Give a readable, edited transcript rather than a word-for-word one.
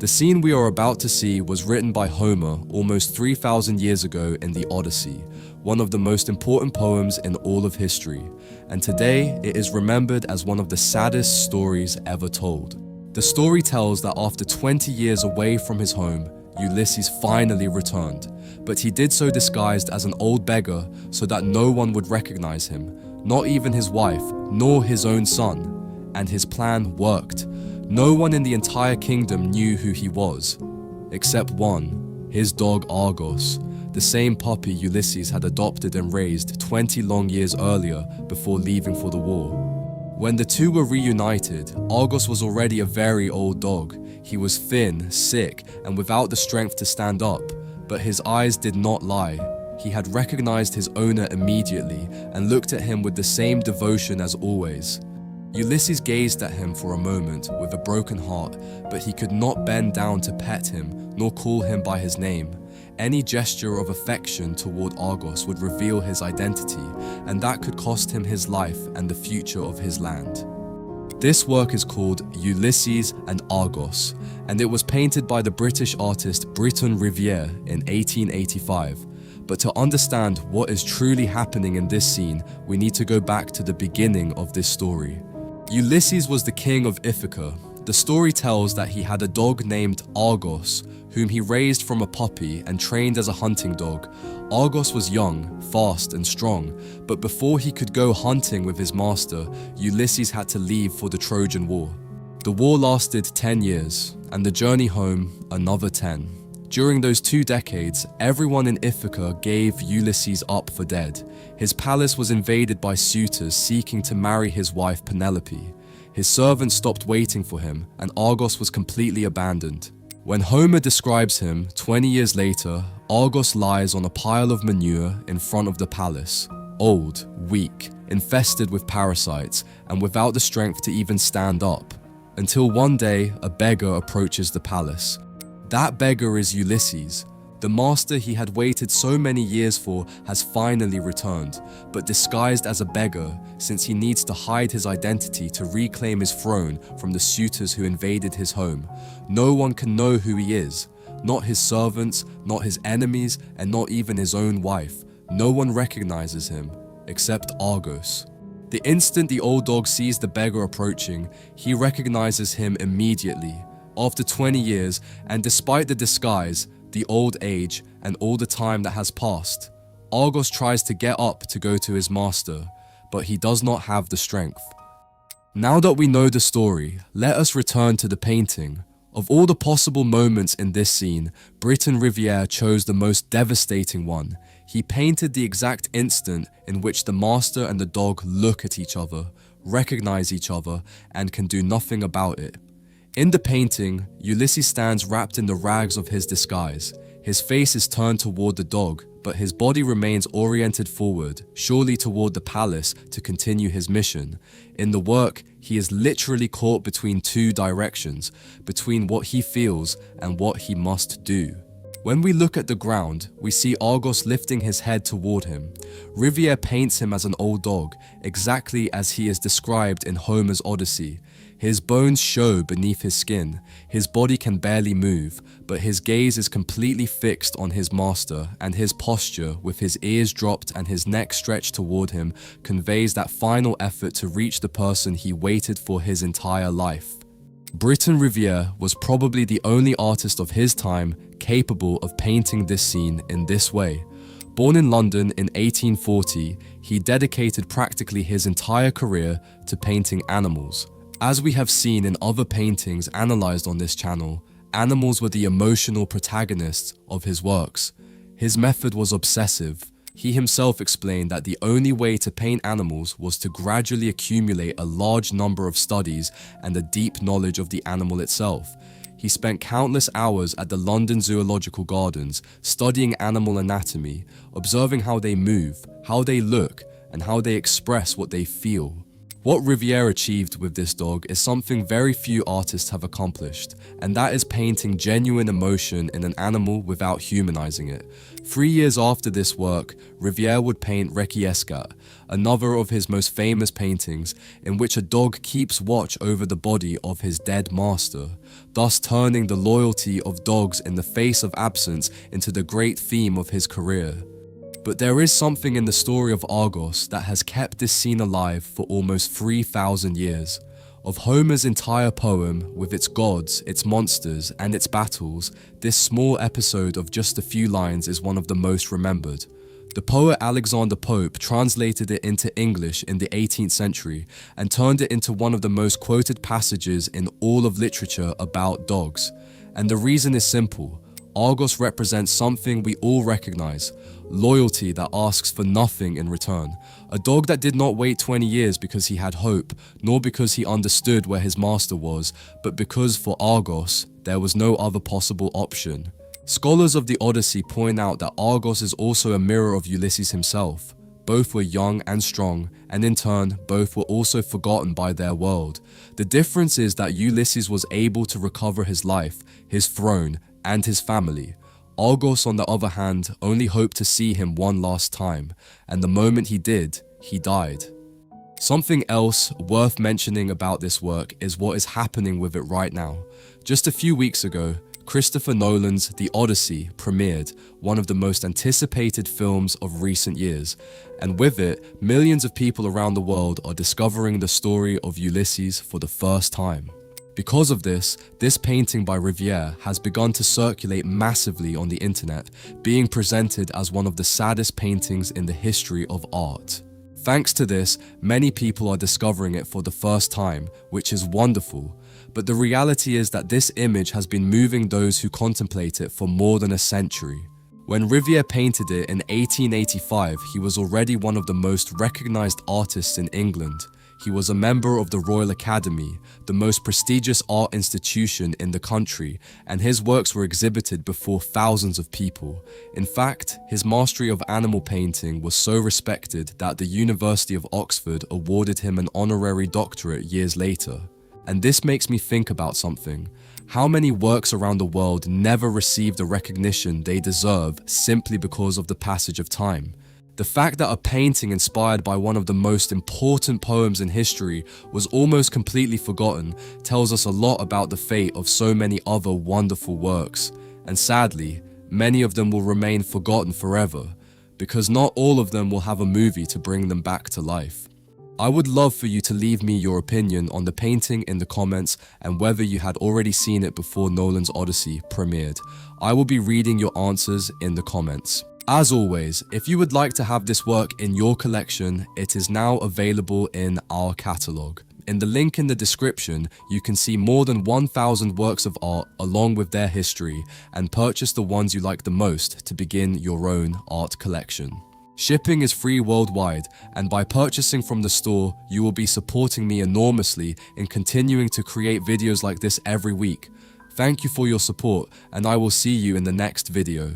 The scene we are about to see was written by Homer almost 3,000 years ago in the Odyssey, one of the most important poems in all of history, and today it is remembered as one of the saddest stories ever told. The story tells that after 20 years away from his home, Ulysses finally returned, but he did so disguised as an old beggar so that no one would recognize him, not even his wife, nor his own son. And his plan worked. No one in the entire kingdom knew who he was, except one, his dog Argos, the same puppy Ulysses had adopted and raised 20 long years earlier before leaving for the war. When the two were reunited, Argos was already a very old dog. He was thin, sick, and without the strength to stand up, but his eyes did not lie. He had recognized his owner immediately and looked at him with the same devotion as always. Ulysses gazed at him for a moment with a broken heart, but he could not bend down to pet him nor call him by his name. Any gesture of affection toward Argos would reveal his identity, and that could cost him his life and the future of his land. This work is called Ulysses and Argos, and it was painted by the British artist Briton Rivière in 1885. But to understand what is truly happening in this scene, we need to go back to the beginning of this story. Ulysses was the king of Ithaca. The story tells that he had a dog named Argos, whom he raised from a puppy and trained as a hunting dog. Argos was young, fast, and strong, but before he could go hunting with his master, Ulysses had to leave for the Trojan War. The war lasted 10 years, and the journey home another 10. During those 2 decades, everyone in Ithaca gave Ulysses up for dead. His palace was invaded by suitors seeking to marry his wife Penelope. His servants stopped waiting for him, and Argos was completely abandoned. When Homer describes him 20 years later, Argos lies on a pile of manure in front of the palace, old, weak, infested with parasites, and without the strength to even stand up. Until one day, a beggar approaches the palace. That beggar is Ulysses. The master he had waited so many years for has finally returned, but disguised as a beggar, since he needs to hide his identity to reclaim his throne from the suitors who invaded his home. No one can know who he is. Not his servants, not his enemies, and not even his own wife. No one recognizes him, except Argos. The instant the old dog sees the beggar approaching, he recognizes him immediately. After 20 years, and despite the disguise, the old age, and all the time that has passed, Argos tries to get up to go to his master, but he does not have the strength. Now that we know the story, let us return to the painting. Of all the possible moments in this scene, Briton Rivière chose the most devastating one. He painted the exact instant in which the master and the dog look at each other, recognize each other, and can do nothing about it. In the painting, Ulysses stands wrapped in the rags of his disguise. His face is turned toward the dog, but his body remains oriented forward, surely toward the palace to continue his mission. In the work, he is literally caught between 2 directions, between what he feels and what he must do. When we look at the ground, we see Argos lifting his head toward him. Rivière paints him as an old dog, exactly as he is described in Homer's Odyssey. His bones show beneath his skin, his body can barely move, but his gaze is completely fixed on his master, and his posture, with his ears dropped and his neck stretched toward him, conveys that final effort to reach the person he waited for his entire life. Briton Rivière was probably the only artist of his time capable of painting this scene in this way. Born in London in 1840, he dedicated practically his entire career to painting animals. As we have seen in other paintings analyzed on this channel, animals were the emotional protagonists of his works. His method was obsessive. He himself explained that the only way to paint animals was to gradually accumulate a large number of studies and a deep knowledge of the animal itself. He spent countless hours at the London Zoological Gardens studying animal anatomy, observing how they move, how they look, and how they express what they feel. What Rivière achieved with this dog is something very few artists have accomplished, and that is painting genuine emotion in an animal without humanizing it. 3 years after this work, Rivière would paint Requiescat, another of his most famous paintings, in which a dog keeps watch over the body of his dead master, thus turning the loyalty of dogs in the face of absence into the great theme of his career. But there is something in the story of Argos that has kept this scene alive for almost 3,000 years. Of Homer's entire poem, with its gods, its monsters, and its battles, this small episode of just a few lines is one of the most remembered. The poet Alexander Pope translated it into English in the 18th century and turned it into one of the most quoted passages in all of literature about dogs. And the reason is simple. Argos represents something we all recognize: loyalty that asks for nothing in return. A dog that did not wait 20 years because he had hope, nor because he understood where his master was, but because for Argos, there was no other possible option. Scholars of the Odyssey point out that Argos is also a mirror of Ulysses himself. Both were young and strong, and in turn, both were also forgotten by their world. The difference is that Ulysses was able to recover his life, his throne, and his family. Argos, on the other hand, only hoped to see him one last time, and the moment he did, he died. Something else worth mentioning about this work is what is happening with it right now. Just a few weeks ago, Christopher Nolan's The Odyssey premiered, one of the most anticipated films of recent years, and with it, millions of people around the world are discovering the story of Ulysses for the first time. Because of this painting by Rivière has begun to circulate massively on the internet, being presented as one of the saddest paintings in the history of art. Thanks to this, many people are discovering it for the first time, which is wonderful. But the reality is that this image has been moving those who contemplate it for more than a century. When Rivière painted it in 1885, he was already one of the most recognized artists in England. He was a member of the Royal Academy, the most prestigious art institution in the country, and his works were exhibited before thousands of people. In fact, his mastery of animal painting was so respected that the University of Oxford awarded him an honorary doctorate years later. And this makes me think about something. How many works around the world never receive the recognition they deserve simply because of the passage of time? The fact that a painting inspired by one of the most important poems in history was almost completely forgotten tells us a lot about the fate of so many other wonderful works. And sadly, many of them will remain forgotten forever, because not all of them will have a movie to bring them back to life. I would love for you to leave me your opinion on the painting in the comments and whether you had already seen it before Nolan's Odyssey premiered. I will be reading your answers in the comments. As always, if you would like to have this work in your collection, it is now available in our catalogue. In the link in the description, you can see more than 1,000 works of art along with their history and purchase the ones you like the most to begin your own art collection. Shipping is free worldwide, and by purchasing from the store, you will be supporting me enormously in continuing to create videos like this every week. Thank you for your support, and I will see you in the next video.